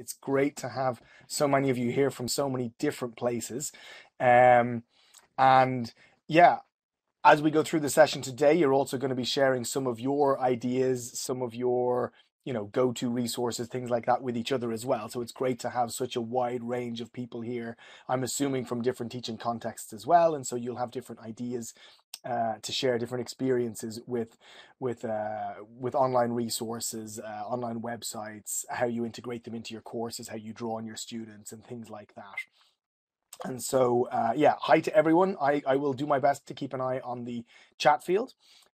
It's great to have so many of you here from so many different places. And yeah, as we go through the session today, you're also going to be sharing some of your ideas, some of your, go-to resources, things like that with each other as well. So it's great to have such a wide range of people here. I'm assuming from different teaching contexts as well. And so you'll have different ideas to share, different experiences with online resources, online websites, how you integrate them into your courses, how you draw on your students and things like that. And so, yeah, hi to everyone. I will do my best to keep an eye on the chat field.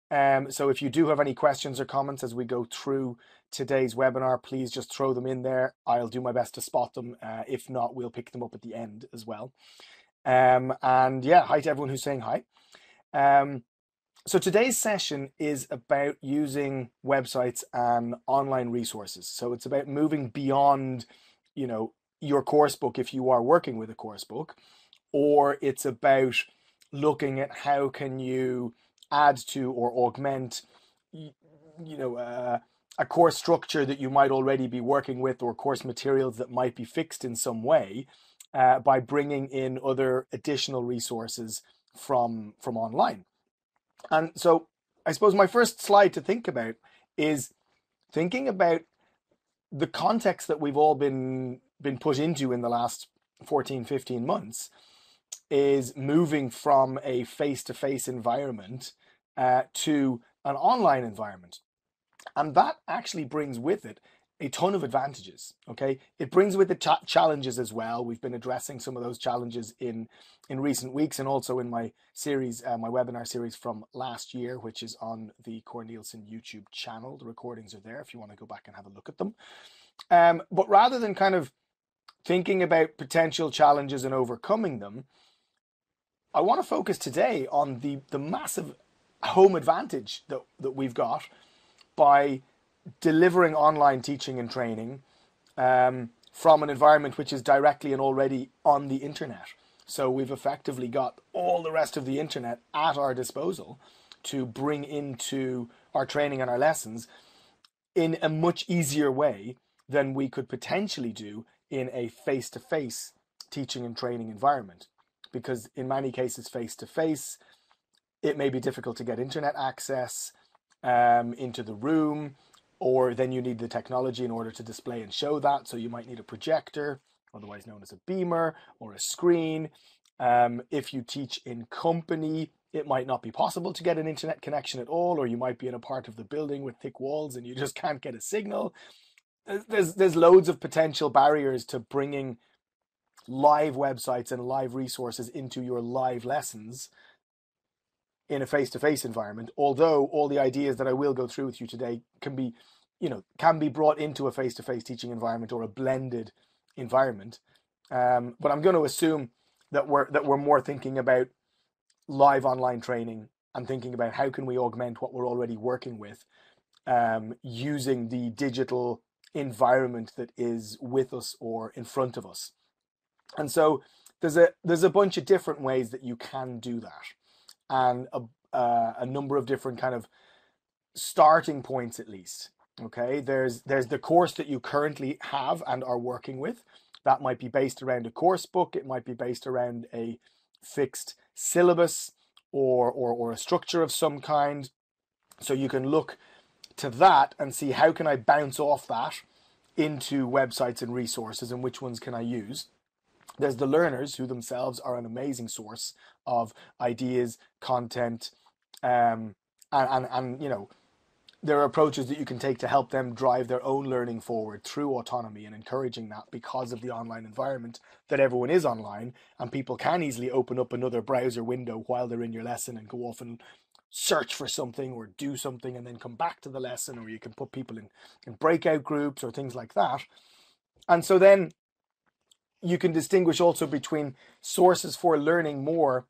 So if you do have any questions or comments as we go through today's webinar, please just throw them in there. I'll do my best to spot them. If not, we'll pick them up at the end as well. And yeah, hi to everyone who's saying hi. So today's session is about using websites and online resources. So it's about moving beyond, your course book if you are working with a course book, or it's about looking at how can you add to or augment, a course structure that you might already be working with, or course materials that might be fixed in some way by bringing in other additional resources from online. And so I suppose my first slide to think about is thinking about the context that we've all been put into in the last 14, 15 months is moving from a face-to-face environment to an online environment. And that actually brings with it a ton of advantages, okay? It brings with it challenges as well. We've been addressing some of those challenges in recent weeks, and also in my series, my webinar series from last year, which is on the Corneliusson YouTube channel. The recordings are there if you want to go back and have a look at them. But rather than kind of thinking about potential challenges and overcoming them, I want to focus today on the massive home advantage that we've got by delivering online teaching and training from an environment which is directly and already on the internet. So we've effectively got all the rest of the internet at our disposal to bring into our training and our lessons in a much easier way than we could potentially do in a face-to-face teaching and training environment. Because in many cases, face-to-face, it may be difficult to get internet access into the room, or then you need the technology in order to display and show that. So you might need a projector, otherwise known as a beamer, or a screen. If you teach in company, it might not be possible to get an internet connection at all, or you might be in a part of the building with thick walls and you just can't get a signal. There's loads of potential barriers to bringing live websites and live resources into your live lessons in a face-to-face environment, although all the ideas that I will go through with you today can be brought into a face-to-face teaching environment or a blended environment. But I'm going to assume that we're more thinking about live online training and thinking about how can we augment what we're already working with using the digital environment that is with us or in front of us. And so there's a bunch of different ways that you can do that, and a number of different kind of starting points at least. Okay, there's the course that you currently have and are working with. That might be based around a course book. It might be based around a fixed syllabus or a structure of some kind. So you can look to that and see how can I bounce off that into websites and resources, and which ones can I use. There's the learners, who themselves are an amazing source of ideas, content, and there are approaches that you can take to help them drive their own learning forward through autonomy and encouraging that, because of the online environment that everyone is online, and people can easily open up another browser window while they're in your lesson and go off and search for something or do something and then come back to the lesson, or you can put people in breakout groups or things like that. And so then you can distinguish also between sources for learning more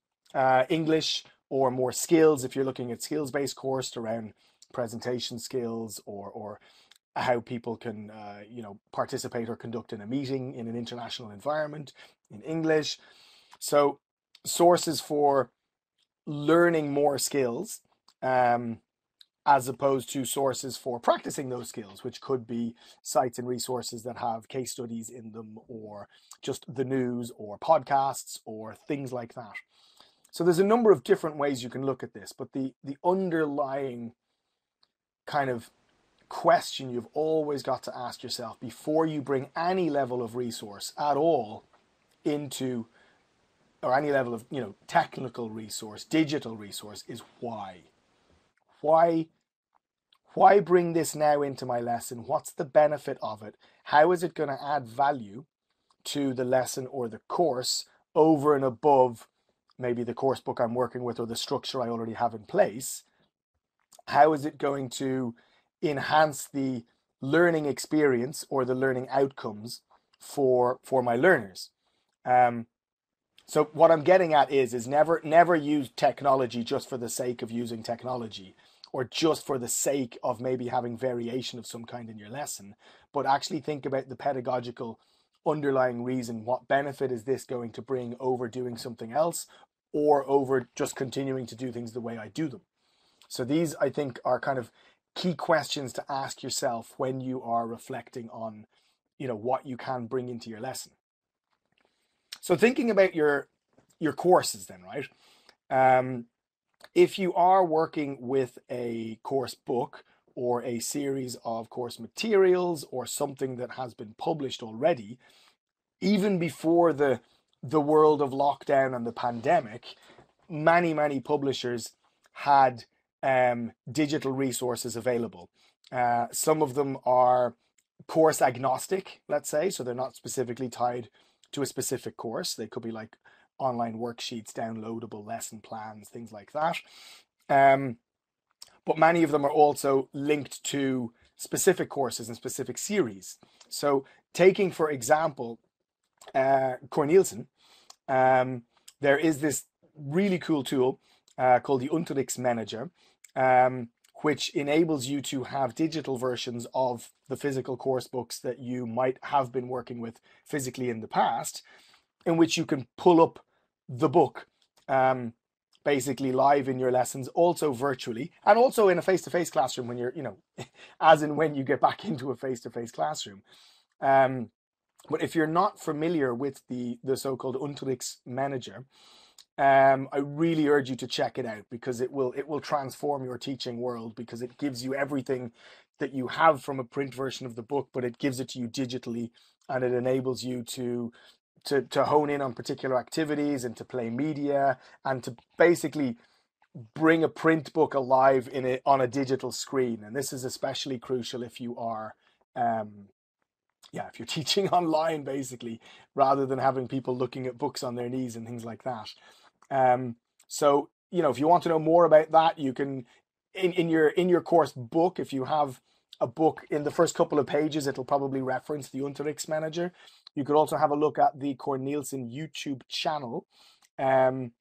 English or more skills, if you're looking at skills-based course around presentation skills or how people can participate or conduct in a meeting in an international environment in English. So sources for learning more skills as opposed to sources for practicing those skills, which could be sites and resources that have case studies in them, or just the news, or podcasts, or things like that. So there's a number of different ways you can look at this, but the underlying kind of question you've always got to ask yourself before you bring any level of resource at all into, or any level of, technical resource, digital resource, is why. Why bring this now into my lesson? What's the benefit of it? How is it going to add value to the lesson or the course over and above maybe the course book I'm working with or the structure I already have in place? How is it going to enhance the learning experience or the learning outcomes for my learners? So what I'm getting at is never use technology just for the sake of using technology, or just for the sake of maybe having variation of some kind in your lesson, but actually think about the pedagogical underlying reason. What benefit is this going to bring over doing something else, or over just continuing to do things the way I do them? So these, I think, are kind of key questions to ask yourself when you are reflecting on, what you can bring into your lesson. So thinking about your courses then, right? If you are working with a course book or a series of course materials or something that has been published already, even before the world of lockdown and the pandemic, many publishers had digital resources available. Some of them are course agnostic, let's say, so they're not specifically tied to a specific course. They could be like online worksheets, downloadable lesson plans, things like that. But many of them are also linked to specific courses and specific series. So taking, for example, Cornelissen, there is this really cool tool called the Unterrichtsmanager, which enables you to have digital versions of the physical course books that you might have been working with physically in the past, in which you can pull up the book basically live in your lessons, also virtually, and also in a face-to-face classroom when you're, as and when you get back into a face-to-face classroom. But if you're not familiar with the so-called Unterrichtsmanager, I really urge you to check it out, because it will transform your teaching world, because it gives you everything that you have from a print version of the book, but it gives it to you digitally, and it enables you to hone in on particular activities and to play media and to basically bring a print book alive on a digital screen. And this is especially crucial if you are if you're teaching online, basically, rather than having people looking at books on their knees and things like that. So, if you want to know more about that, you can, in your course book, if you have a book, in the first couple of pages, it'll probably reference the Unterrichtsmanager. You could also have a look at the Cornelissen YouTube channel. The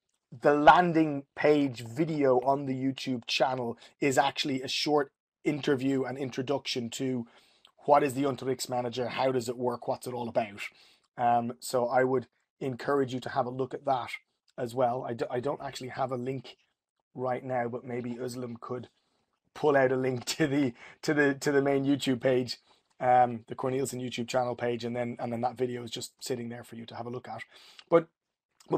landing page video on the YouTube channel is actually a short interview and introduction to what is the Unterrichtsmanager, how does it work, what's it all about. So I would encourage you to have a look at that as well. I don't actually have a link right now, but maybe Uslam could pull out a link to the main YouTube page, the Cornelissen YouTube channel page, and then that video is just sitting there for you to have a look at. But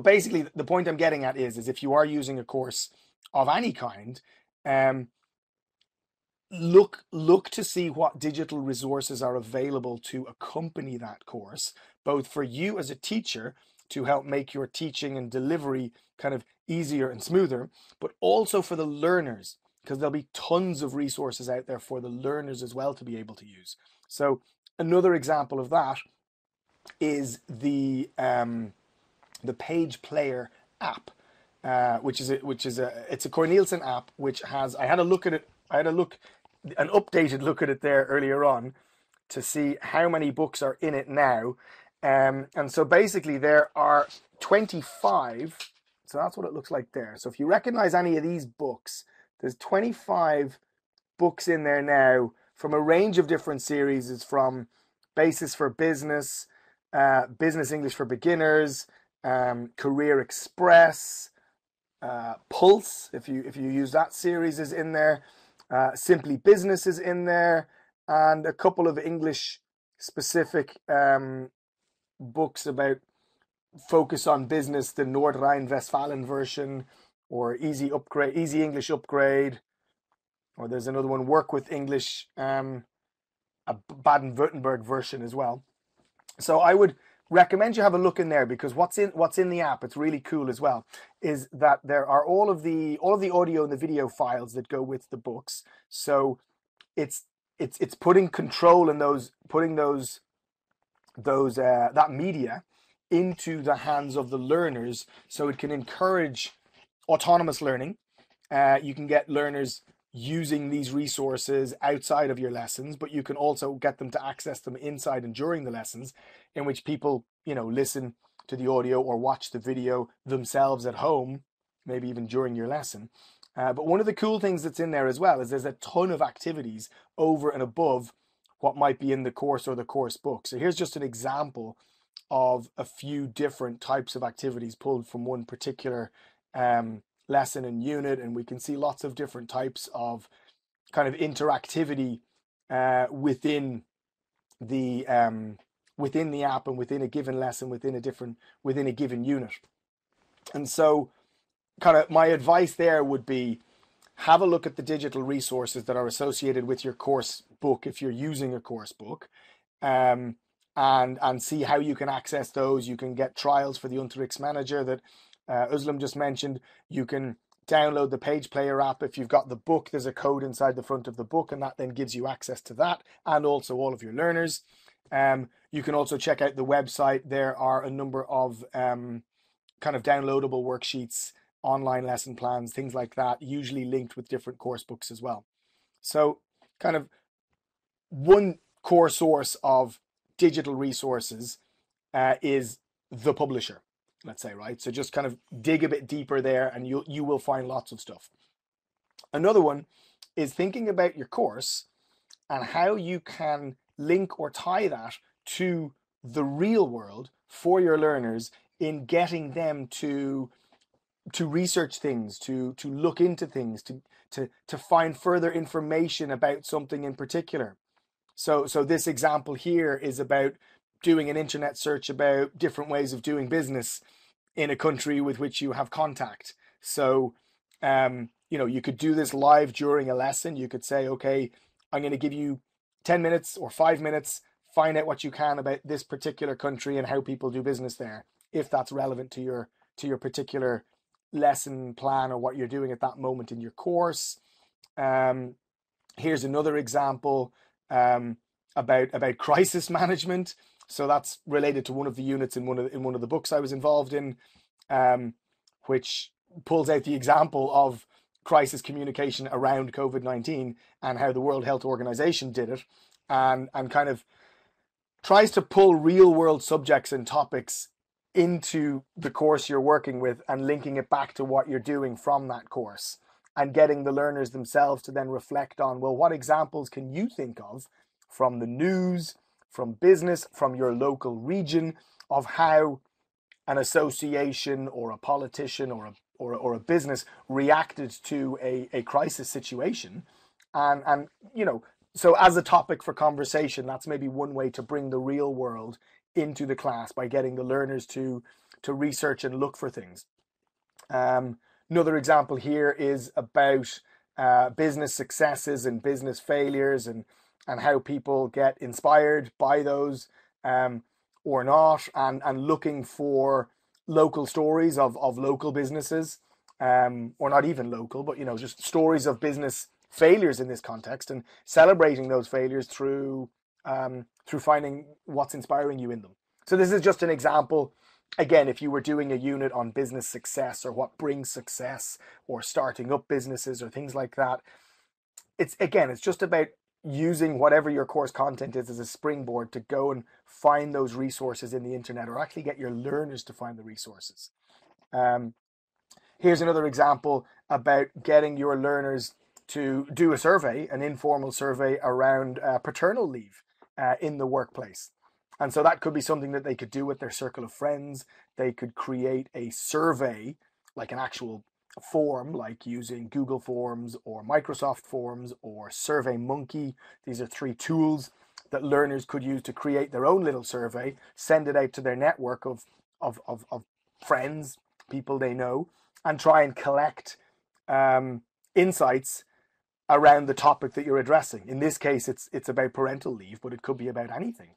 basically, the point I'm getting at is if you are using a course of any kind, look to see what digital resources are available to accompany that course, both for you as a teacher to help make your teaching and delivery kind of easier and smoother, but also for the learners, because there'll be tons of resources out there for the learners as well to be able to use. So another example of that is the Page Player app, which is a Cornelissen app, which has, I had an updated look at it there earlier on to see how many books are in it now. And so basically there are 25, so that's what it looks like there. So if you recognize any of these books, there's 25 books in there now from a range of different series. It's from Basis for Business, Business English for Beginners, Career Express, Pulse, if you use that series, is in there. Simply Business is in there, and a couple of English specific books about focus on business, the Nordrhein-Westfalen version, or Easy English Upgrade, or there's another one, Work with English, a Baden-Württemberg version as well. So I would recommend you have a look in there, because what's in the app, it's really cool as well, is that there are all of the audio and the video files that go with the books. So it's putting control in that media into the hands of the learners, so it can encourage autonomous learning. You can get learners using these resources outside of your lessons, but you can also get them to access them inside and during the lessons, in which people, listen to the audio or watch the video themselves at home, maybe even during your lesson. But one of the cool things that's in there as well is there's a ton of activities over and above what might be in the course or the course book. So here's just an example of a few different types of activities pulled from one particular lesson and unit, and we can see lots of different types of kind of interactivity within the app and within a given lesson, within a given unit. And so kind of my advice there would be, have a look at the digital resources that are associated with your course book if you're using a course book, and see how you can access those. You can get trials for the Unterrichts Manager that Özlem just mentioned. You can download the Page Player app. If you've got the book, there's a code inside the front of the book, and that then gives you access to that and also all of your learners. You can also check out the website. There are a number of kind of downloadable worksheets, online lesson plans, things like that, usually linked with different course books as well. So kind of one core source of digital resources is the publisher, let's say, right? So just kind of dig a bit deeper there and you will find lots of stuff. Another one is thinking about your course and how you can link or tie that to the real world for your learners, in getting them to research things, to look into things, to find further information about something in particular. So this example here is about doing an internet search about different ways of doing business in a country with which you have contact. So you could do this live during a lesson. You could say, okay, I'm going to give you 10 minutes or 5 minutes, find out what you can about this particular country and how people do business there, if that's relevant to your particular lesson plan or what you're doing at that moment in your course. Here's another example about crisis management. So that's related to one of the units in one of the books I was involved in, which pulls out the example of crisis communication around COVID-19 and how the World Health Organization did it, and kind of tries to pull real world subjects and topics into the course you're working with and linking it back to what you're doing from that course, and getting the learners themselves to then reflect on, well, what examples can you think of from the news, from business, from your local region, of how an association or a politician or a business reacted to a crisis situation. And so as a topic for conversation, that's maybe one way to bring the real world into the class, by getting the learners to research and look for things. Another example here is about business successes and business failures, and how people get inspired by those or not, and looking for local stories of local businesses, or not even local, but just stories of business failures in this context, and celebrating those failures through finding what's inspiring you in them. So this is just an example. Again, if you were doing a unit on business success or what brings success or starting up businesses or things like that, it's just about using whatever your course content is as a springboard to go and find those resources in the internet, or actually get your learners to find the resources. Here's another example about getting your learners to do a survey, an informal survey around paternal leave in the workplace. And so that could be something that they could do with their circle of friends. They could create a survey, like an actual form, like using Google Forms or Microsoft Forms or SurveyMonkey. These are 3 tools that learners could use to create their own little survey, send it out to their network of friends, people they know, and try and collect insights around the topic that you're addressing. In this case, it's about parental leave, but it could be about anything.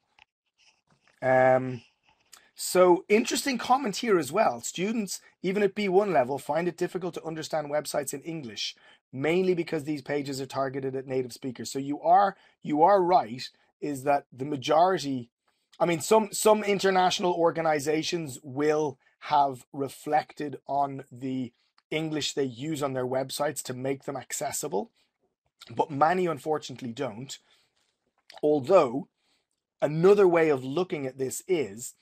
So interesting comment here as well. Students, even at B1 level, find it difficult to understand websites in English, mainly because these pages are targeted at native speakers. So you are right, is that the majority, I mean, some international organizations will have reflected on the English they use on their websites to make them accessible, but many unfortunately don't. Although another way of looking at this is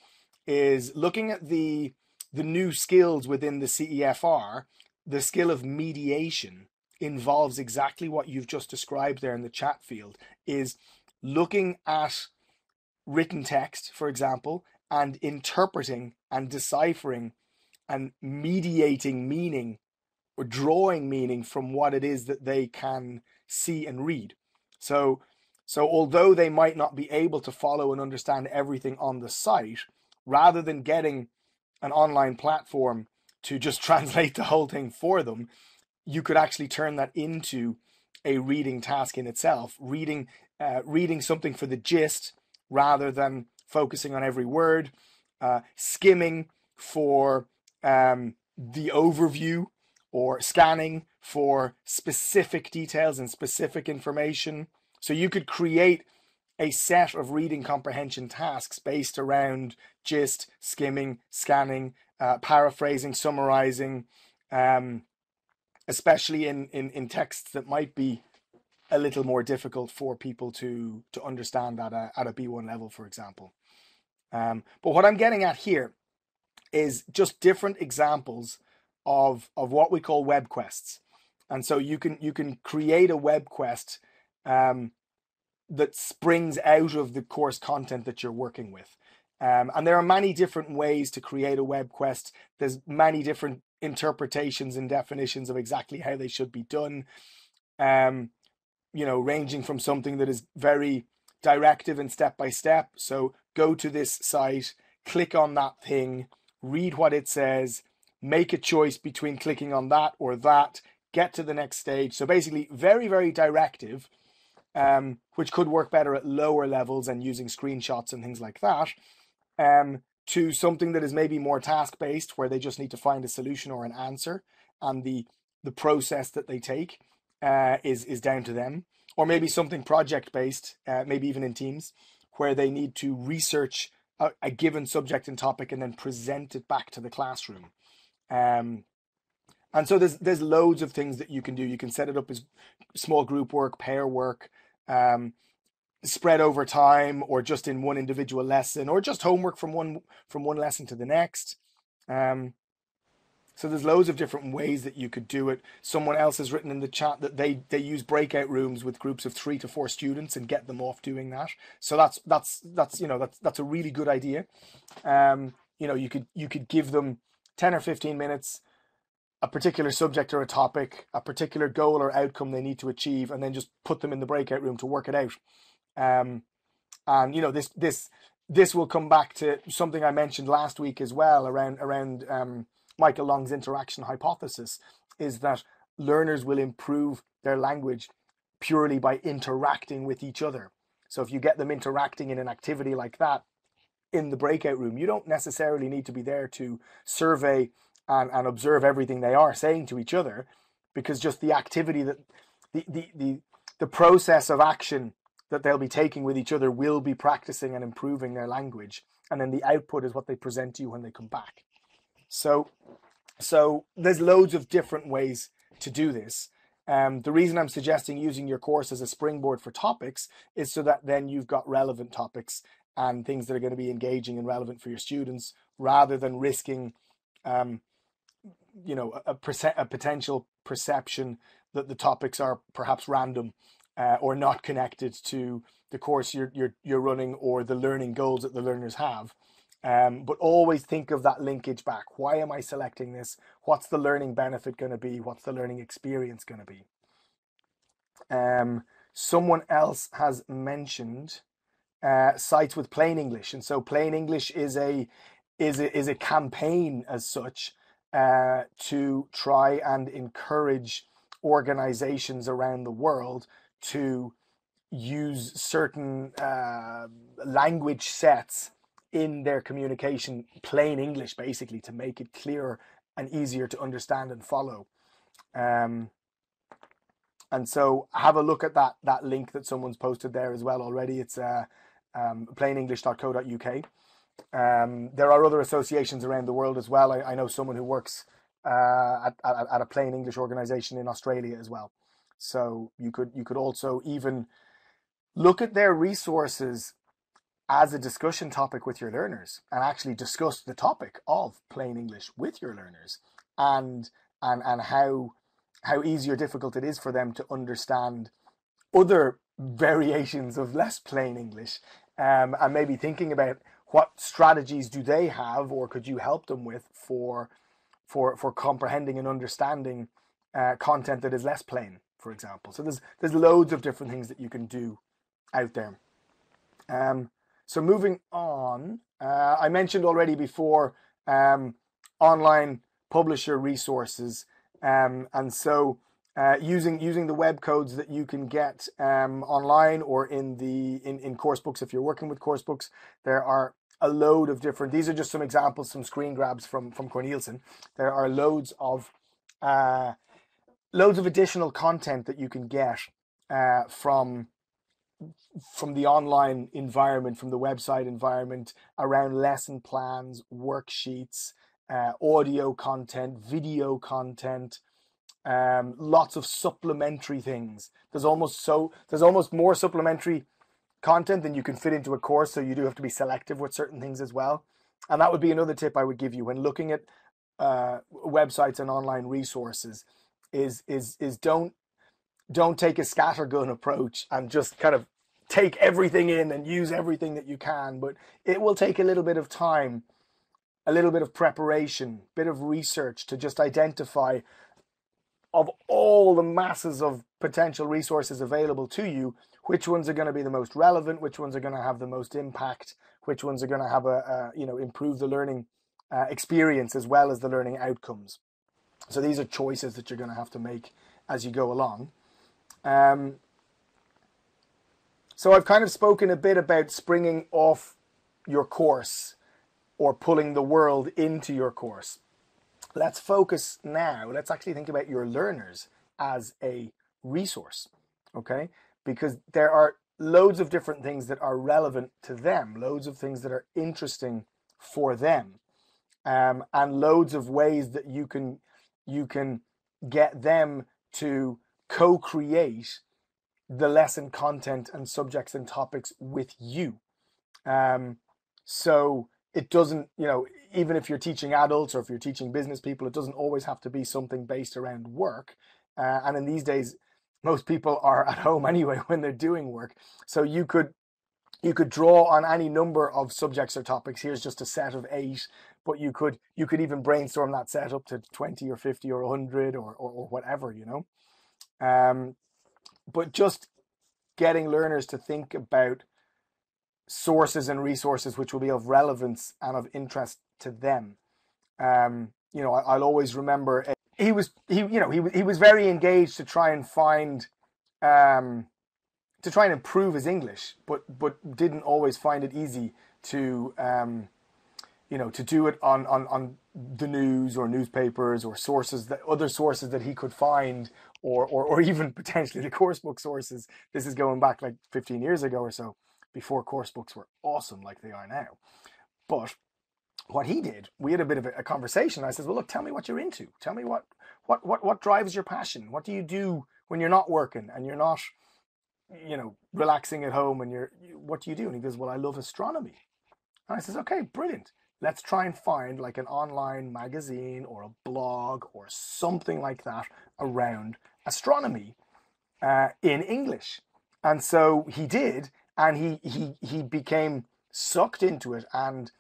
looking at the new skills within the CEFR. The skill of mediation involves exactly what you've just described there in the chat field, is looking at written text, for example, and interpreting and deciphering and mediating meaning or drawing meaning from what it is that they can see and read. So although they might not be able to follow and understand everything on the site, rather than getting an online platform to just translate the whole thing for them, you could actually turn that into a reading task in itself, reading something for the gist rather than focusing on every word, skimming for the overview, or scanning for specific details and specific information. So you could create a set of reading comprehension tasks based around gist, skimming, scanning, paraphrasing, summarizing, especially in texts that might be a little more difficult for people to understand at a B1 level, for example. But what I'm getting at here is just different examples of what we call web quests. And so you can create a web quest that springs out of the course content that you're working with. And there are many different ways to create a web quest. There's many different interpretations and definitions of exactly how they should be done. Ranging from something that is very directive and step by step. So go to this site, click on that thing, read what it says, make a choice between clicking on that or that, get to the next stage. So basically very, very directive, which could work better at lower levels and using screenshots and things like that, to something that is maybe more task-based, where they just need to find a solution or an answer, and the process that they take is down to them. Or maybe something project-based, maybe even in teams, where they need to research a given subject and topic and then present it back to the classroom. And so there's loads of things that you can do. You can set it up as small group work, pair work, spread over time, or just in one individual lesson, or just homework from one lesson to the next. So there's loads of different ways that you could do it. Someone else has written in the chat that they use breakout rooms with groups of 3 to 4 students and get them off doing that. So that's a really good idea. You could give them 10 or 15 minutes, a particular subject or a topic, a particular goal or outcome they need to achieve, and then just put them in the breakout room to work it out. And this will come back to something I mentioned last week as well around Michael Long's interaction hypothesis, is that learners will improve their language purely by interacting with each other. So if you get them interacting in an activity like that in the breakout room, you don't necessarily need to be there to survey and observe everything they are saying to each other, because just the activity, that the process of action that they'll be taking with each other will be practicing and improving their language, and then the output is what they present to you when they come back. So there's loads of different ways to do this. The reason I'm suggesting using your course as a springboard for topics is so that then you've got relevant topics and things that are going to be engaging and relevant for your students, rather than risking a potential perception that the topics are perhaps random or not connected to the course you're running or the learning goals that the learners have. But always think of that linkage back. Why am I selecting this? What's the learning benefit going to be? What's the learning experience going to be? Someone else has mentioned sites with plain English, and so plain English is a campaign as such to try and encourage organizations around the world to use certain language sets in their communication, plain English, basically, to make it clearer and easier to understand and follow. And so have a look at that link that someone's posted there as well already. It's plainenglish.co.uk. There are other associations around the world as well. I know someone who works at a plain English organization in Australia as well. So you could also even look at their resources as a discussion topic with your learners, and actually discuss the topic of plain English with your learners, and how easy or difficult it is for them to understand other variations of less plain English, and maybe thinking about what strategies do they have, or could you help them with for comprehending and understanding content that is less plain, for example. So there's loads of different things that you can do out there. So moving on, I mentioned already before online publisher resources, and so using the web codes that you can get online or in course books. If you're working with course books, there are a load of different. These are just some examples, some screen grabs from Corneliusson. There are loads of additional content that you can get from the online environment, from the website environment, around lesson plans, worksheets, audio content, video content, lots of supplementary things. There's almost more supplementary content than you can fit into a course, so you do have to be selective with certain things as well. And that would be another tip I would give you when looking at websites and online resources, is don't take a scattergun approach and just kind of take everything in and use everything that you can. But it will take a little bit of time, a little bit of preparation, bit of research to just identify, of all the masses of potential resources available to you, which ones are going to be the most relevant, which ones are going to have the most impact, which ones are going to have improve the learning experience as well as the learning outcomes. So these are choices that you're going to have to make as you go along. So I've kind of spoken a bit about springing off your course or pulling the world into your course. Let's focus now. Let's actually think about your learners as a resource, okay? Because there are loads of different things that are relevant to them, loads of things that are interesting for them, and loads of ways that you can get them to co-create the lesson content and subjects and topics with you. So it doesn't, even if you're teaching adults or if you're teaching business people, it doesn't always have to be something based around work. And in these days, most people are at home anyway when they're doing work. So you could draw on any number of subjects or topics. Here's just a set of 8, but you could even brainstorm that set up to 20 or 50 or 100 or whatever, but just getting learners to think about sources and resources which will be of relevance and of interest to them. I'll always remember he was very engaged to try and find to try and improve his English, but didn't always find it easy to to do it on the news or newspapers or other sources that he could find, or even potentially the course book sources. This is going back like 15 years ago or so, before course books were awesome like they are now. But what he did, we had a bit of a conversation. I said, well, look, tell me what you're into. Tell me what drives your passion. What do you do when you're not working and you're not, relaxing at home, and what do you do? And he goes, well, I love astronomy. And I says, okay, brilliant. Let's try and find like an online magazine or a blog or something like that around astronomy in English. And so he did, and he became sucked into it, and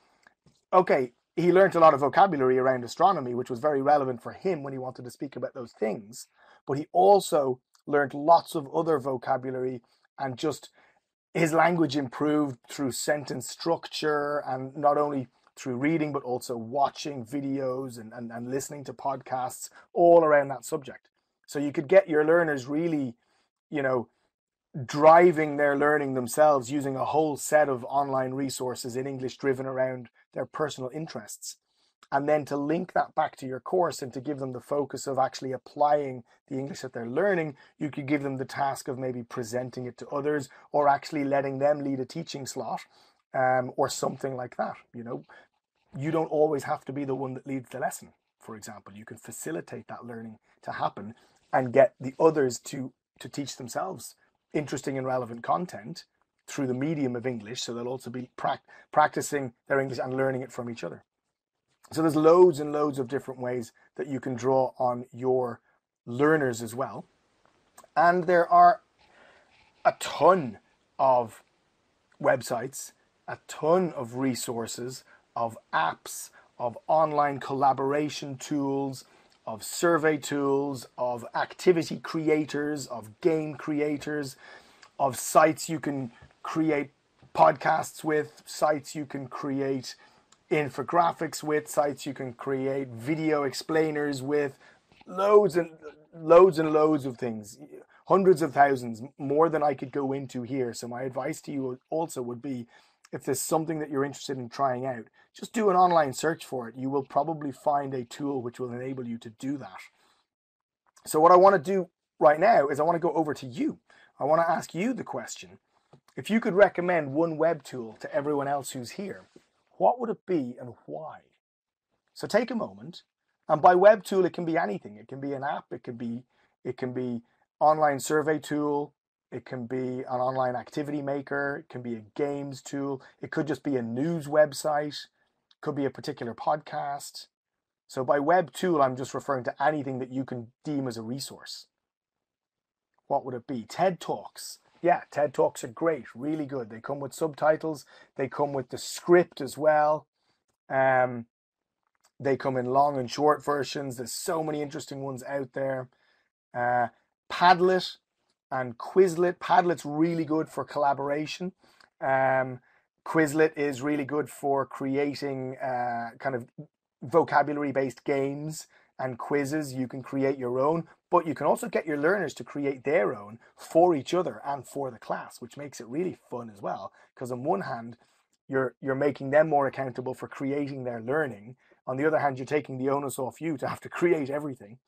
Okay, he learnt a lot of vocabulary around astronomy, which was very relevant for him when he wanted to speak about those things. But he also learnt lots of other vocabulary, and just his language improved through sentence structure, and not only through reading, but also watching videos and listening to podcasts all around that subject. So you could get your learners really, you know, driving their learning themselves using a whole set of online resources in English driven around their personal interests. And then to link that back to your course and to give them the focus of actually applying the English that they're learning, you could give them the task of maybe presenting it to others, or actually letting them lead a teaching slot, or something like that. You don't always have to be the one that leads the lesson. For example, you can facilitate that learning to happen and get the others to teach themselves interesting and relevant content through the medium of English. So they'll also be practicing their English and learning it from each other. So there's loads and loads of different ways that you can draw on your learners as well. And there are a ton of websites, a ton of resources, of apps, of online collaboration tools, of survey tools, of activity creators, of game creators, of sites you can create podcasts with, sites you can create infographics with, sites you can create video explainers with, loads and loads of things, hundreds of thousands, more than I could go into here. So my advice to you also would be, if there's something that you're interested in trying out, just do an online search for it. You will probably find a tool which will enable you to do that. So what I want to do right now is I want to go over to you. I want to ask you the question: if you could recommend one web tool to everyone else who's here, what would it be and why? So take a moment, and by web tool it can be anything. It can be an app, it can be online survey tool, it can be an online activity maker, it can be a games tool, it could just be a news website, it could be a particular podcast. So by web tool, I'm just referring to anything that you can deem as a resource. What would it be? TED Talks. Yeah, TED Talks are great, really good. They come with subtitles, they come with the script as well. They come in long and short versions. There's so many interesting ones out there. Padlet and Quizlet. Padlet's really good for collaboration. Quizlet is really good for creating kind of vocabulary-based games and quizzes. You can create your own, but you can also get your learners to create their own for each other and for the class, which makes it really fun as well. Because on one hand, you're making them more accountable for creating their learning. On the other hand, you're taking the onus off you to have to create everything.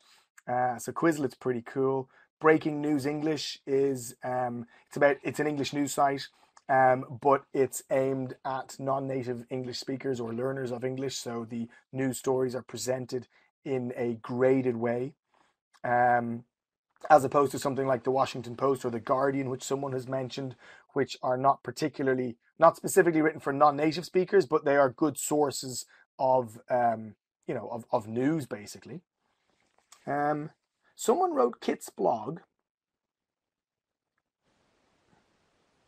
So Quizlet's pretty cool. Breaking News English is it's an English news site, but it's aimed at non-native English speakers or learners of English. So the news stories are presented in a graded way, as opposed to something like the Washington Post or the Guardian, which someone has mentioned, which are not specifically written for non-native speakers, but they are good sources of news basically. Someone wrote Kit's blog.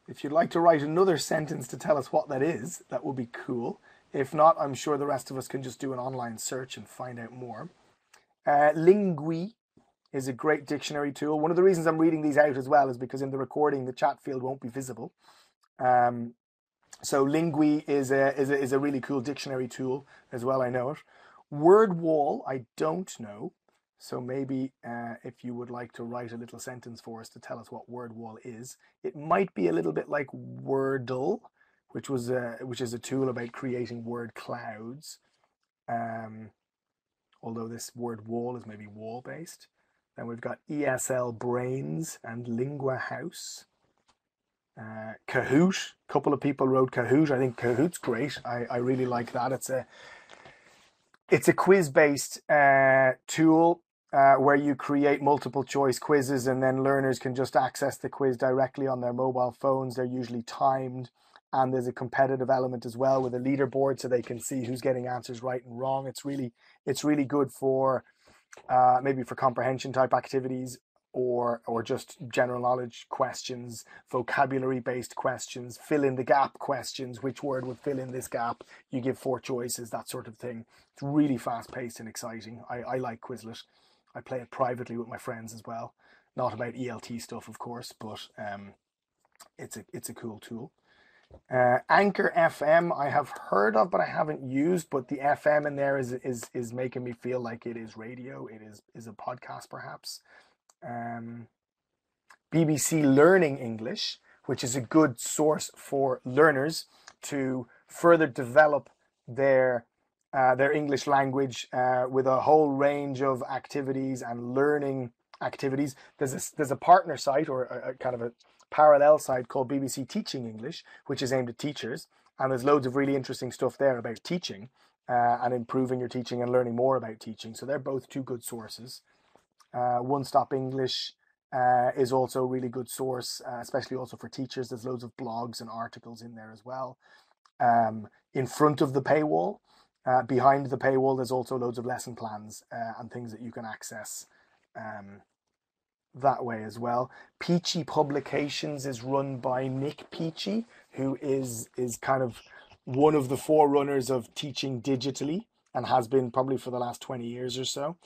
If you'd like to write another sentence to tell us what that is, that would be cool. If not, I'm sure the rest of us can just do an online search and find out more. Lingui is a great dictionary tool. One of the reasons I'm reading these out as well is because in the recording, the chat field won't be visible. So Lingui is a really cool dictionary tool as well, I know it. WordWall, I don't know. So maybe if you would like to write a little sentence for us to tell us what WordWall is. It might be a little bit like Wordle, which is a tool about creating word clouds. Although this word wall is maybe wall-based. Then we've got ESL Brains and Lingua House. Kahoot. A couple of people wrote Kahoot. I think Kahoot's great. I really like that. It's a quiz-based tool where you create multiple choice quizzes, and then learners can just access the quiz directly on their mobile phones. They're usually timed, and there's a competitive element as well with a leaderboard, so they can see who's getting answers right and wrong. It's really good for maybe for comprehension type activities, or just general knowledge questions, vocabulary based questions, fill in the gap questions, which word would fill in this gap, you give 4 choices, that sort of thing. It's really fast paced and exciting. I like Quizlet. I play it privately with my friends as well, not about ELT stuff of course, but it's a cool tool. Anchor FM I have heard of but I haven't used, but the FM in there is making me feel like it is radio. It is a podcast perhaps. BBC Learning English, which is a good source for learners to further develop their English language with a whole range of activities and learning activities. There's a partner site or a kind of a parallel site called BBC Teaching English, which is aimed at teachers, and there's loads of really interesting stuff there about teaching and improving your teaching and learning more about teaching. So they're both 2 good sources. One Stop English is also a really good source, especially also for teachers. There's loads of blogs and articles in there as well. In front of the paywall, behind the paywall, there's also loads of lesson plans and things that you can access that way as well. Peachy Publications is run by Nick Peachy, who is kind of one of the forerunners of teaching digitally and has been probably for the last 20 years or so.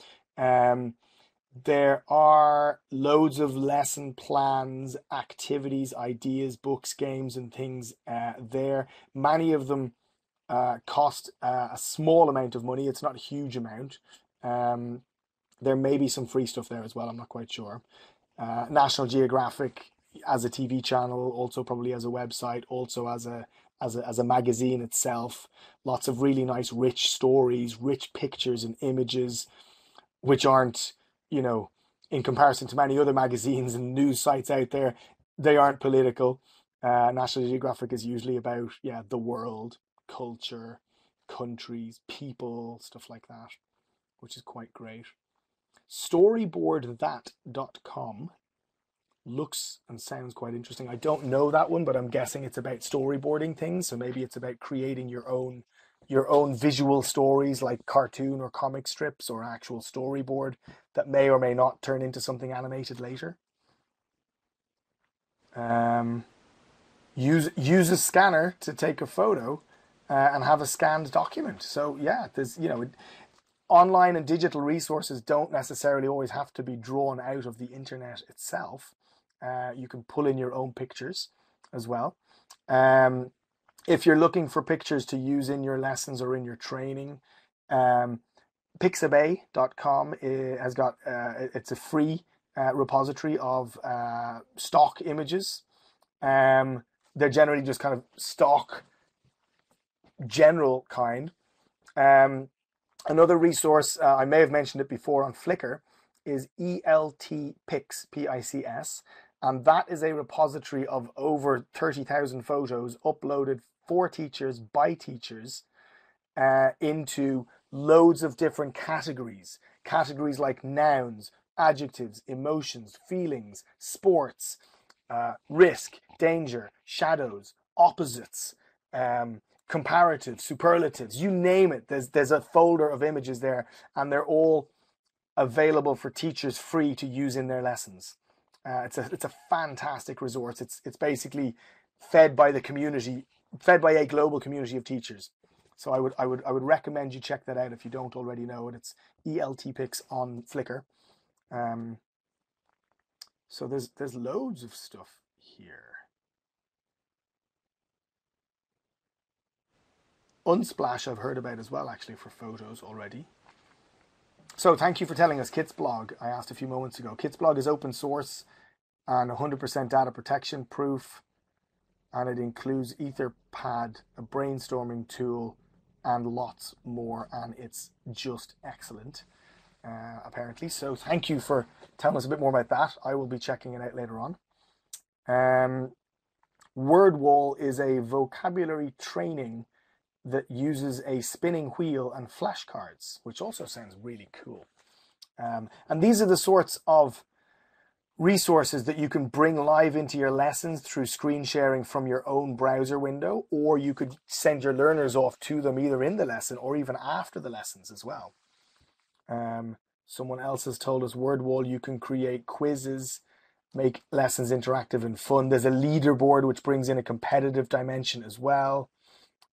There are loads of lesson plans, activities, ideas, books, games, and things there. Many of them cost a small amount of money. It's not a huge amount. There may be some free stuff there as well. I'm not quite sure. National Geographic as a TV channel, also probably as a website, also as a magazine itself. Lots of really nice, rich stories, rich pictures and images, which aren't, you know, in comparison to many other magazines and news sites out there, they aren't political. National Geographic is usually about, the world, culture, countries, people, stuff like that, which is quite great. Storyboardthat.com looks and sounds quite interesting. I don't know that one, but I'm guessing it's about storyboarding things. So maybe it's about creating your own visual stories like cartoon or comic strips or actual storyboard that may or may not turn into something animated later. Use a scanner to take a photo and have a scanned document. So there's, online and digital resources don't necessarily always have to be drawn out of the internet itself. You can pull in your own pictures as well. If you're looking for pictures to use in your lessons or in your training, pixabay.com has got, it's a free repository of stock images. They're generally just kind of stock general kind. Another resource, I may have mentioned it before on Flickr, is ELTPics, P-I-C-S, and that is a repository of over 30,000 photos uploaded for teachers by teachers into loads of different categories. Categories like nouns, adjectives, emotions, feelings, sports, risk, danger, shadows, opposites, comparatives, superlatives, you name it. There's a folder of images there, and they're all available for teachers free to use in their lessons. It's a fantastic resource. It's basically fed by the community, fed by a global community of teachers. So I would recommend you check that out if you don't already know it. It's ELTPics on Flickr. So there's loads of stuff here. Unsplash I've heard about as well, actually, for photos already. So thank you for telling us Kitsblog. I asked a few moments ago. Kitsblog is open source and 100% data protection proof, and it includes Etherpad, a brainstorming tool, and lots more, and it's just excellent, apparently. So thank you for telling us a bit more about that. I will be checking it out later on. WordWall is a vocabulary training that uses a spinning wheel and flashcards, which also sounds really cool. And these are the sorts of resources that you can bring live into your lessons through screen sharing from your own browser window, or you could send your learners off to them either in the lesson or even after the lessons as well. Someone else has told us WordWall, you can create quizzes, make lessons interactive and fun. There's a leaderboard which brings in a competitive dimension as well.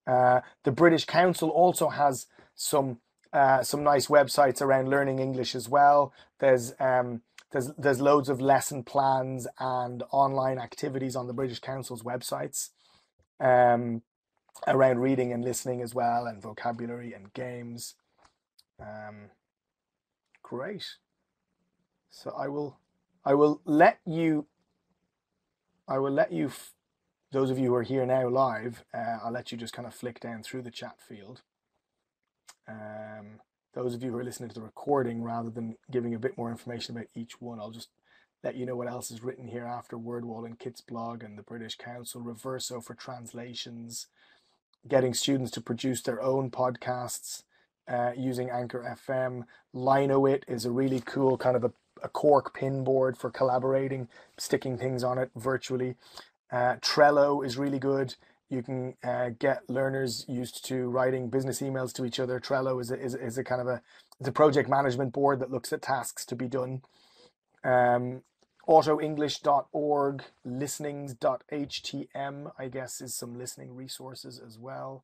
The British Council also has some nice websites around learning English as well. There's loads of lesson plans and online activities on the British Council's websites around reading and listening as well, and vocabulary and games. Great. So I will let you. Those of you who are here now live, I'll let you just kind of flick down through the chat field. Those of you who are listening to the recording, rather than giving a bit more information about each one, I'll just let you know what else is written here after WordWall and Kit's blog and the British Council. Reverso for translations, getting students to produce their own podcasts using Anchor FM. Linoit is a really cool kind of a cork pin board for collaborating, sticking things on it virtually. Trello is really good. You can get learners used to writing business emails to each other. Trello is a kind of it's a project management board that looks at tasks to be done. Autoenglish.org, listenings.htm, I guess, is some listening resources as well.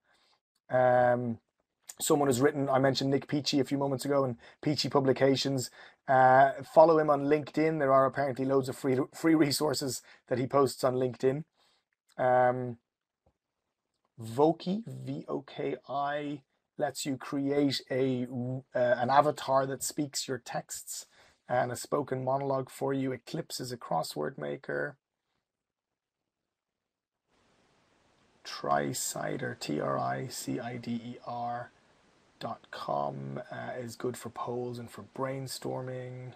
Someone has written, I mentioned Nick Peachy a few moments ago, and Peachy Publications. Follow him on LinkedIn. There are apparently loads of free resources that he posts on LinkedIn. Voki, V-O-K-I, lets you create an avatar that speaks your texts and a spoken monologue for you. Eclipse is a crossword maker. Tricider, TRICIDER.com is good for polls and for brainstorming.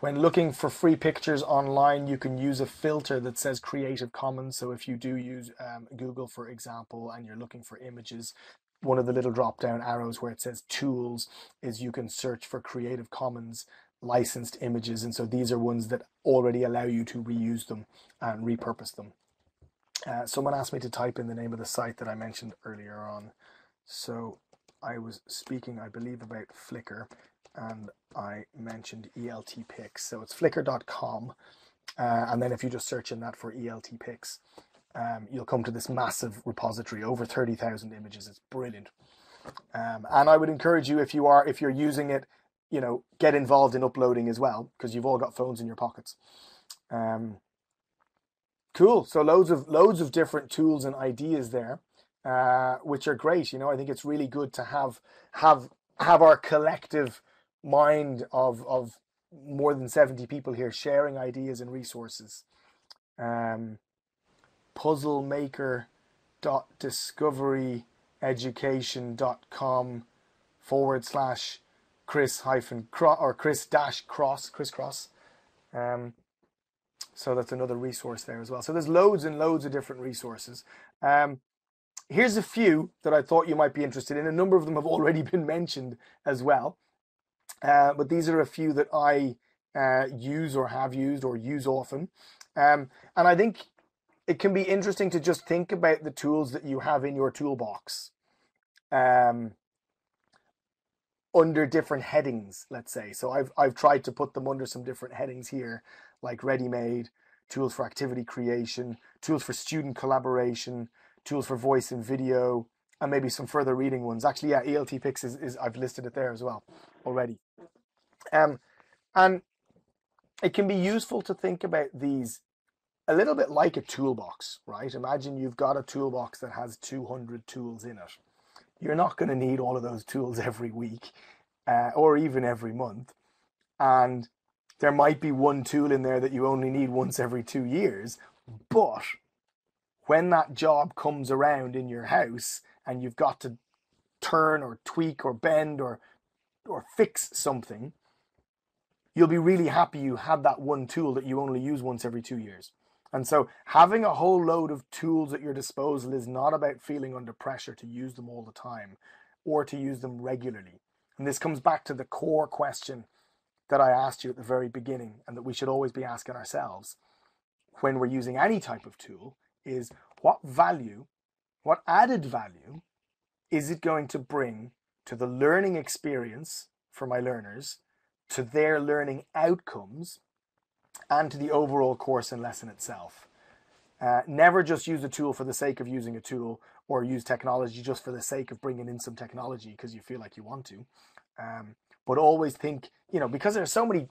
When looking for free pictures online, you can use a filter that says Creative Commons. So if you do use Google, for example, and you're looking for images, one of the little drop-down arrows where it says Tools is you can search for Creative Commons licensed images. And so these are ones that already allow you to reuse them and repurpose them. Someone asked me to type in the name of the site that I mentioned earlier on. So I was speaking, I believe, about Flickr, and I mentioned ELT Pics. So it's flickr.com. And then if you just search in that for ELT Pics, you'll come to this massive repository, over 30,000 images. It's brilliant. And I would encourage you, if you're using it, get involved in uploading as well, because you've all got phones in your pockets. Cool. So loads of different tools and ideas there, which are great. I think it's really good to have our collective mind of more than 70 people here sharing ideas and resources. puzzlemaker.discovery.education.com/Chris-Cross. So that's another resource there as well. So there's loads and loads of different resources. Here's a few that I thought you might be interested in. A number of them have already been mentioned as well. But these are a few that I use or have used or use often. And I think it can be interesting to just think about the tools that you have in your toolbox under different headings, let's say. So I've tried to put them under some different headings here, like ready-made, tools for activity creation, tools for student collaboration, tools for voice and video, and maybe some further reading ones. Actually, yeah, ELT Pics is I've listed it there as well already. And it can be useful to think about these a little bit like a toolbox, right? Imagine you've got a toolbox that has 200 tools in it. You're not going to need all of those tools every week or even every month. And there might be one tool in there that you only need once every 2 years. But when that job comes around in your house and you've got to turn or tweak or bend or fix something, you'll be really happy you had that one tool that you only use once every 2 years. And so having a whole load of tools at your disposal is not about feeling under pressure to use them all the time or to use them regularly. And this comes back to the core question that I asked you at the very beginning, and that we should always be asking ourselves when we're using any type of tool, is what added value is it going to bring to the learning experience for my learners, to their learning outcomes, and to the overall course and lesson itself. Never just use a tool for the sake of using a tool, or use technology just for the sake of bringing in some technology because you feel like you want to. But always think, because there's so many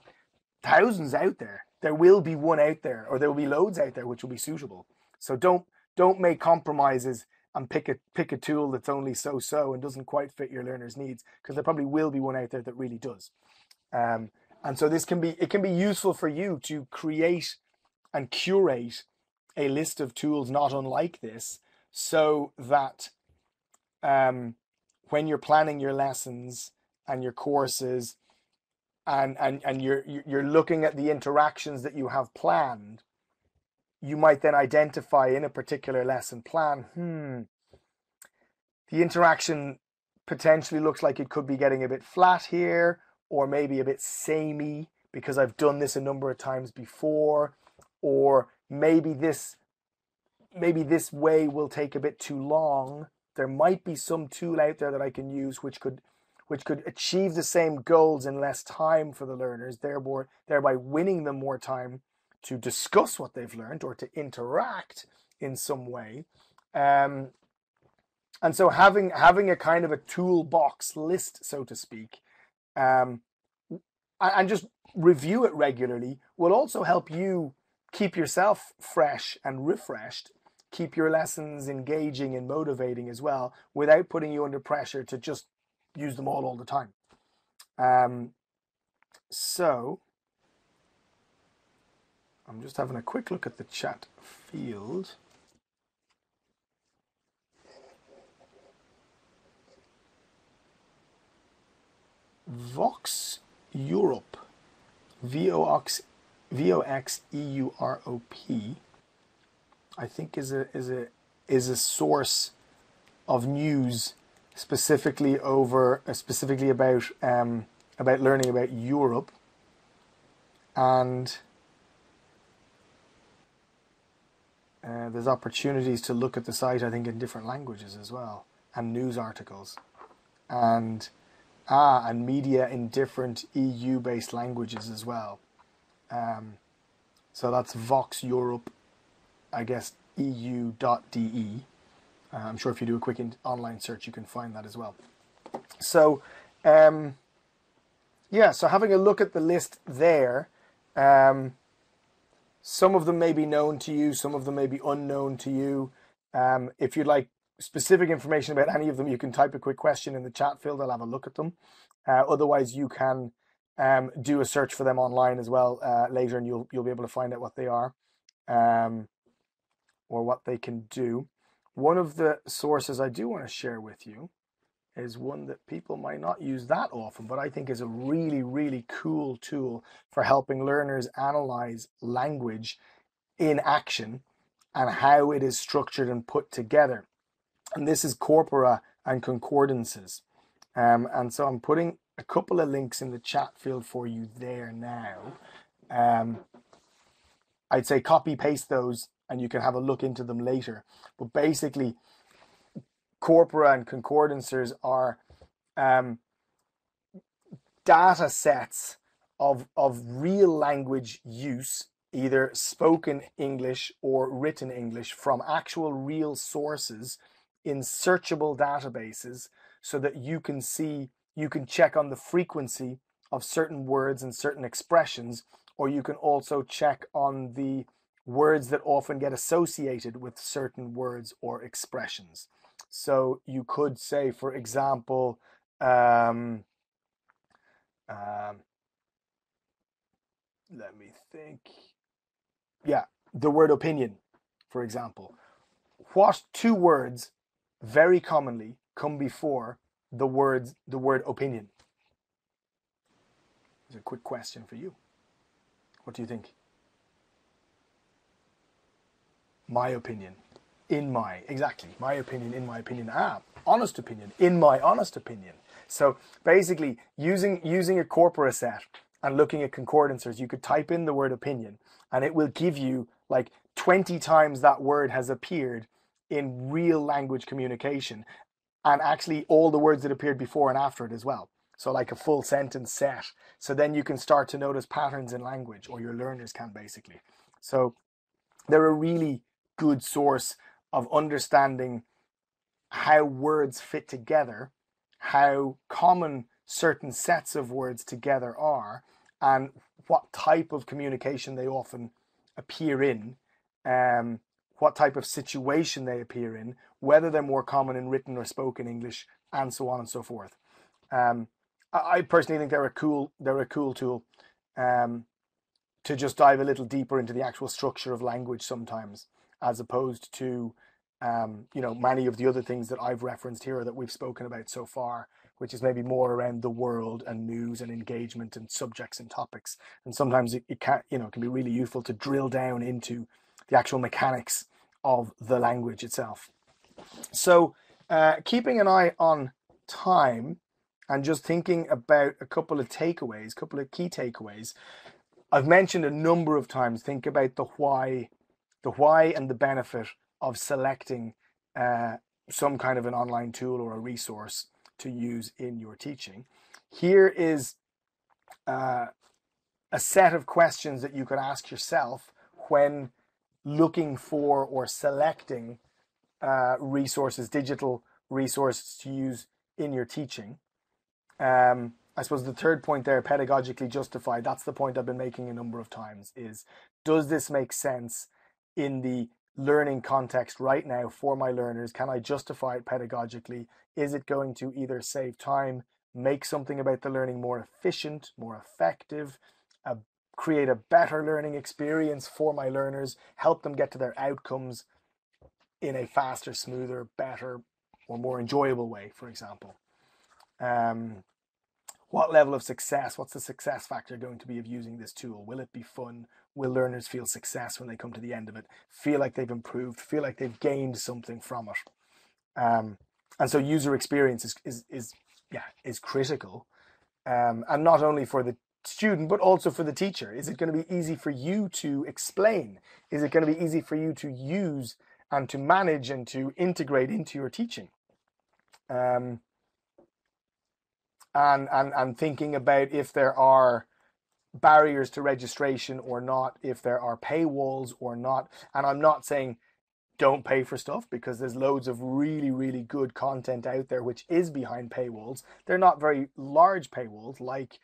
thousands out there, there will be one out there, or there will be loads out there which will be suitable. So don't make compromises and pick a tool that's only so and doesn't quite fit your learner's needs, because there probably will be one out there that really does. And so it can be useful for you to create and curate a list of tools not unlike this, so that when you're planning your lessons and your courses, and you're looking at the interactions that you have planned, you might then identify in a particular lesson plan, the interaction potentially looks like it could be getting a bit flat here, or maybe a bit samey because I've done this a number of times before, or maybe this way will take a bit too long. There might be some tool out there that I can use which could achieve the same goals in less time for the learners, thereby winning them more time to discuss what they've learned or to interact in some way. And so having a kind of a toolbox list, so to speak, and just review it regularly will also help you keep yourself fresh and refreshed, keep your lessons engaging and motivating as well, without putting you under pressure to just use them all the time. So I'm just having a quick look at the chat field. Vox Europe, VOX EUROP, I think is a source of news specifically about learning about Europe, and there's opportunities to look at the site, I think, in different languages as well, and news articles, and media in different EU-based languages as well. So that's Vox Europe, I guess, EU.de. I'm sure if you do a quick online search, you can find that as well. So, so having a look at the list there, some of them may be known to you, some of them may be unknown to you. If you'd like specific information about any of them, you can type a quick question in the chat field. I'll have a look at them. Otherwise, you can do a search for them online as well later, and you'll be able to find out what they are, or what they can do. One of the sources I do want to share with you is one that people might not use that often, but I think is a really, really cool tool for helping learners analyze language in action and how it is structured and put together. And this is corpora and concordances. And so I'm putting a couple of links in the chat field for you there now. I'd say copy paste those and you can have a look into them later. But basically, corpora and concordances are data sets of real language use, either spoken English or written English, from actual real sources in searchable databases, so that you can check on the frequency of certain words and certain expressions, or you can also check on the words that often get associated with certain words or expressions. So you could say, for example, let me think. Yeah, the word opinion, for example. What two words very commonly come before the word opinion? It's a quick question for you. What do you think? My opinion. In my, exactly. My opinion, in my opinion. Honest opinion, in my honest opinion. So basically, using a corpora set and looking at concordances, you could type in the word opinion and it will give you like 20 times that word has appeared in real language communication, and actually all the words that appeared before and after it as well. So like a full sentence set. So then you can start to notice patterns in language, or your learners can basically. So they're a really good source of understanding how words fit together, how common certain sets of words together are, and what type of communication they often appear in, what type of situation they appear in, whether they're more common in written or spoken English, and so on and so forth. I personally think they're a cool tool to just dive a little deeper into the actual structure of language sometimes, as opposed to many of the other things that I've referenced here or that we've spoken about so far, which is maybe more around the world and news and engagement and subjects and topics. And sometimes it can be really useful to drill down into the actual mechanics of the language itself. So keeping an eye on time and just thinking about a couple of key takeaways. I've mentioned a number of times, think about the why and the benefit of selecting some kind of an online tool or a resource to use in your teaching. Here is a set of questions that you could ask yourself when looking for or selecting digital resources to use in your teaching. I suppose the third point there, pedagogically justified, that's the point I've been making a number of times, is does this make sense in the learning context right now for my learners? Can I justify it pedagogically? Is it going to either save time, make something about the learning more efficient, more effective, create a better learning experience for my learners, help them get to their outcomes in a faster, smoother, better, or more enjoyable way, for example? What level of success, what's the success factor going to be of using this tool? Will it be fun? Will learners feel success when they come to the end of it? Feel like they've improved, feel like they've gained something from it? And so user experience is critical. And not only for the student, but also for the teacher. Is it going to be easy for you to explain? Is it going to be easy for you to use and to manage and to integrate into your teaching? And thinking about if there are barriers to registration or not, if there are paywalls or not. And I'm not saying don't pay for stuff, because there's loads of really, really good content out there which is behind paywalls. They're not very large paywalls, like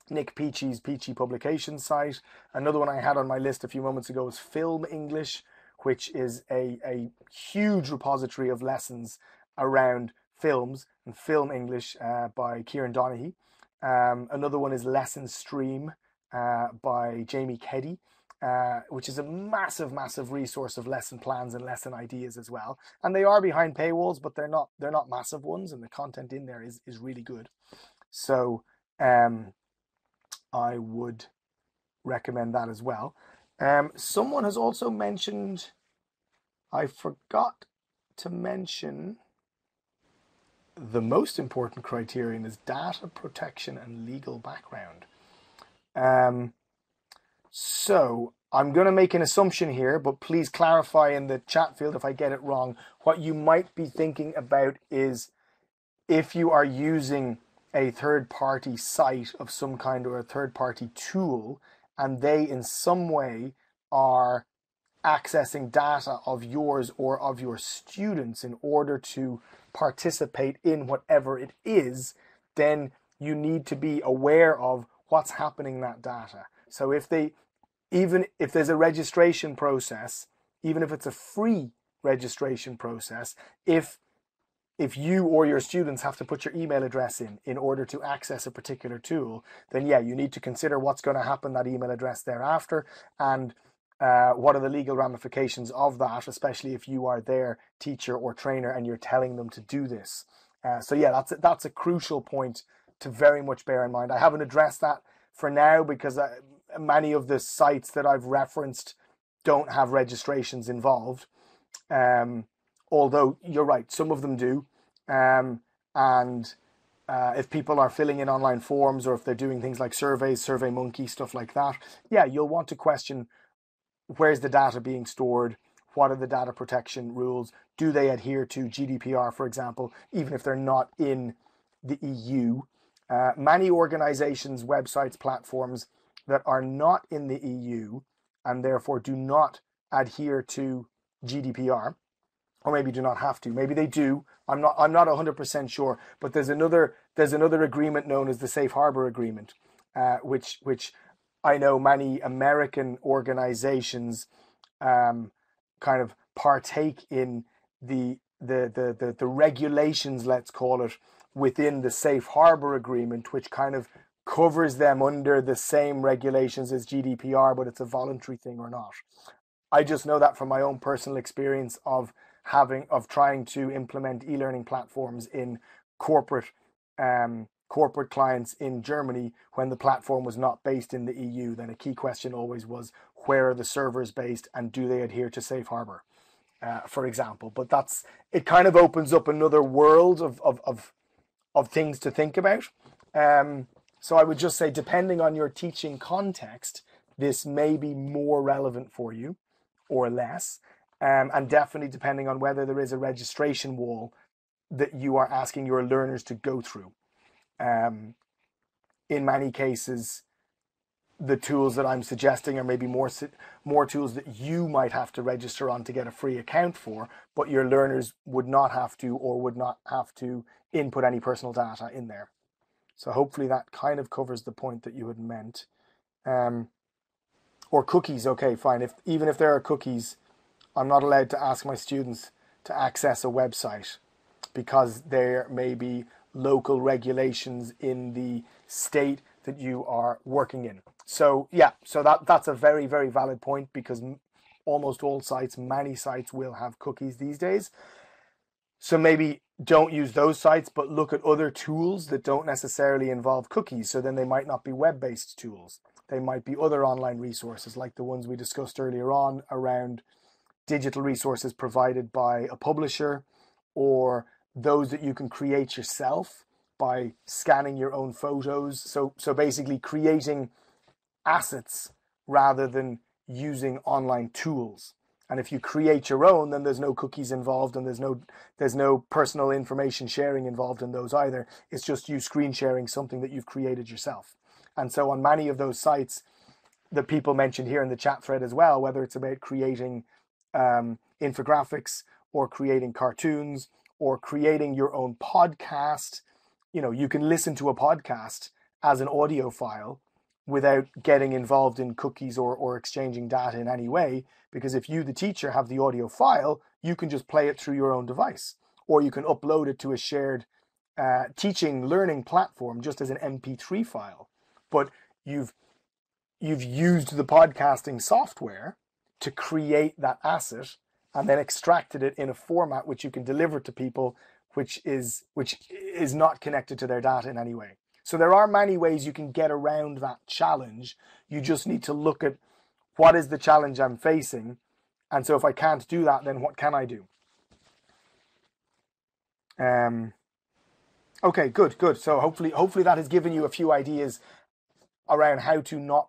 Nick Peachy's Peachy Publications site. Another one I had on my list a few moments ago was Film English, which is a huge repository of lessons around films and film English by Kieran Donaghy. Another one is Lesson Stream by Jamie Keddy, which is a massive resource of lesson plans and lesson ideas as well. And they are behind paywalls, but they're not massive ones, and the content in there is really good. So I would recommend that as well. Someone has also mentioned, I forgot to mention, the most important criterion is data protection and legal background. So I'm going to make an assumption here, but please clarify in the chat field if I get it wrong. What you might be thinking about is if you are using a third-party site of some kind or a third-party tool, and they in some way are accessing data of yours or of your students in order to participate in whatever it is, then you need to be aware of what's happening in that data. So even if there's a registration process, even if it's a free registration process, if you or your students have to put your email address in order to access a particular tool, then yeah, you need to consider what's going to happen that email address thereafter, and what are the legal ramifications of that, especially if you are their teacher or trainer and you're telling them to do this. So yeah, that's a crucial point to very much bear in mind. I haven't addressed that for now because many of the sites that I've referenced don't have registrations involved. Although you're right, some of them do. If people are filling in online forms, or if they're doing things like surveys, SurveyMonkey, stuff like that, yeah, you'll want to question, where's the data being stored? What are the data protection rules? Do they adhere to GDPR, for example, even if they're not in the EU. Many organizations, websites, platforms that are not in the EU and therefore do not adhere to GDPR, or maybe do not have to. Maybe they do. I'm not 100% sure. But there's another agreement known as the Safe Harbor Agreement, which I know many American organizations kind of partake in the regulations, let's call it, within the Safe Harbor Agreement, which kind of covers them under the same regulations as GDPR, but it's a voluntary thing or not. I just know that from my own personal experience of trying to implement e-learning platforms in corporate clients in Germany when the platform was not based in the EU. Then a key question always was, where are the servers based and do they adhere to Safe Harbor, for example? But it kind of opens up another world of things to think about. So I would just say, depending on your teaching context, this may be more relevant for you or less. And definitely depending on whether there is a registration wall that you are asking your learners to go through. In many cases, the tools that I'm suggesting are maybe more tools that you might have to register on to get a free account for, but your learners would not have to input any personal data in there. So hopefully that kind of covers the point that you had meant. Or cookies, okay, fine. Even if there are cookies, I'm not allowed to ask my students to access a website because there may be local regulations in the state that you are working in. So yeah, so that's a very, very valid point, because almost all sites, many sites will have cookies these days. So maybe don't use those sites, but look at other tools that don't necessarily involve cookies. So then they might not be web-based tools. They might be other online resources like the ones we discussed earlier on around digital resources provided by a publisher, or those that you can create yourself by scanning your own photos. So basically creating assets rather than using online tools. And if you create your own, then there's no cookies involved, and there's no personal information sharing involved in those either. It's just you screen sharing something that you've created yourself. And so on many of those sites that people mentioned here in the chat thread as well, whether it's about creating infographics or creating cartoons or creating your own podcast, you can listen to a podcast as an audio file without getting involved in cookies or exchanging data in any way, because if you, the teacher, have the audio file, you can just play it through your own device, or you can upload it to a shared teaching learning platform just as an MP3 file. But you've used the podcasting software to create that asset and then extracted it in a format which you can deliver to people, which is not connected to their data in any way. So there are many ways you can get around that challenge. You just need to look at, what is the challenge I'm facing? And so if I can't do that, then what can I do? Okay, good. So hopefully that has given you a few ideas around how to not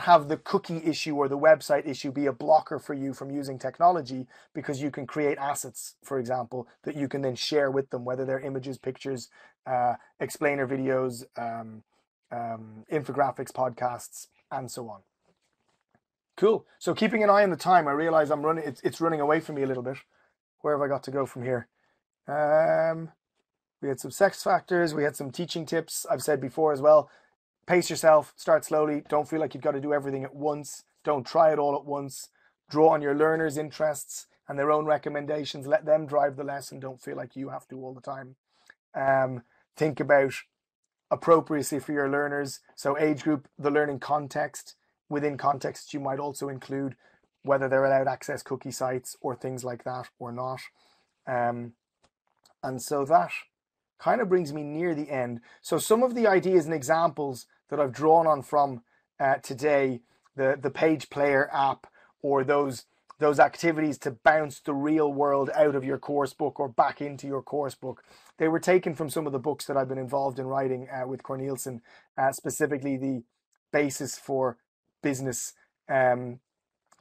have the cookie issue or the website issue be a blocker for you from using technology, because you can create assets, for example, that you can then share with them, whether they're images, pictures, explainer videos, infographics, podcasts, and so on. Cool. So keeping an eye on the time, I realize it's running away from me a little bit. Where have I got to go from here? We had some sex factors, we had some teaching tips. I've said before as well, pace yourself, start slowly. Don't feel like you've got to do everything at once. Don't try it all at once. Draw on your learners' interests and their own recommendations. Let them drive the lesson. Don't feel like you have to all the time. Think about appropriacy for your learners. So age group, the learning context. Within context, you might also include whether they're allowed access cookie sites or things like that or not. And so that kind of brings me near the end. So some of the ideas and examples that I've drawn on from today, the page player app, or those activities to bounce the real world out of your course book or back into your course book, they were taken from some of the books that I've been involved in writing with Cornelissen, specifically the Basis for Business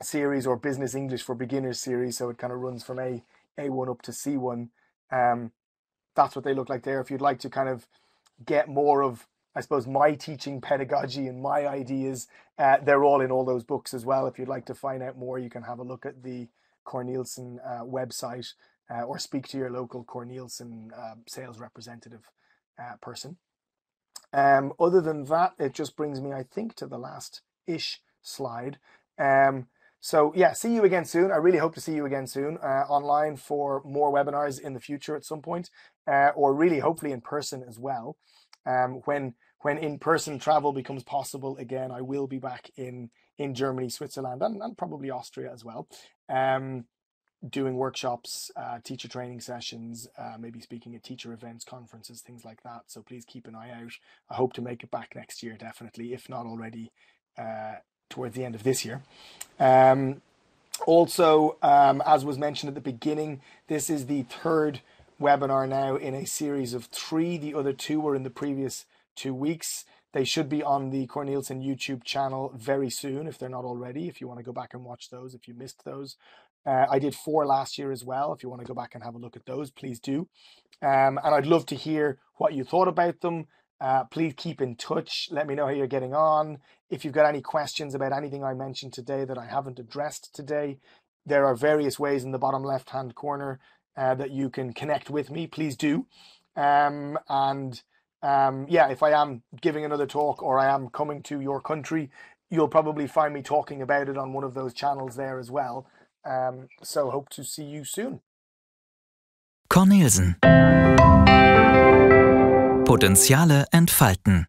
series, or Business English for Beginners series. So it kind of runs from A1 up to C1. that's what they look like there. If you'd like to kind of get more of, I suppose, my teaching pedagogy and my ideas, they're all in all those books as well. If you'd like to find out more, you can have a look at the Corneliusson website, or speak to your local Corneliusson sales representative person. Other than that, it just brings me, I think, to the last-ish slide. So yeah, see you again soon. I really hope to see you again soon online for more webinars in the future at some point, or really hopefully in person as well. When in-person travel becomes possible again, I will be back in Germany, Switzerland, and probably Austria as well, doing workshops, teacher training sessions, maybe speaking at teacher events, conferences, things like that. So please keep an eye out. I hope to make it back next year, definitely, if not already towards the end of this year. Also, as was mentioned at the beginning, this is the third webinar now in a series of 3. The other 2 were in the previous 2 weeks. They should be on the Corneliusson YouTube channel very soon, if they're not already, if you want to go back and watch those, if you missed those. I did 4 last year as well. If you want to go back and have a look at those, please do. And I'd love to hear what you thought about them. Please keep in touch. Let me know how you're getting on. If you've got any questions about anything I mentioned today that I haven't addressed today, there are various ways in the bottom left-hand corner that you can connect with me. Please do. Yeah, if I am giving another talk or I am coming to your country, you'll probably find me talking about it on one of those channels there as well. So hope to see you soon. Corneliusson. Potenziale entfalten.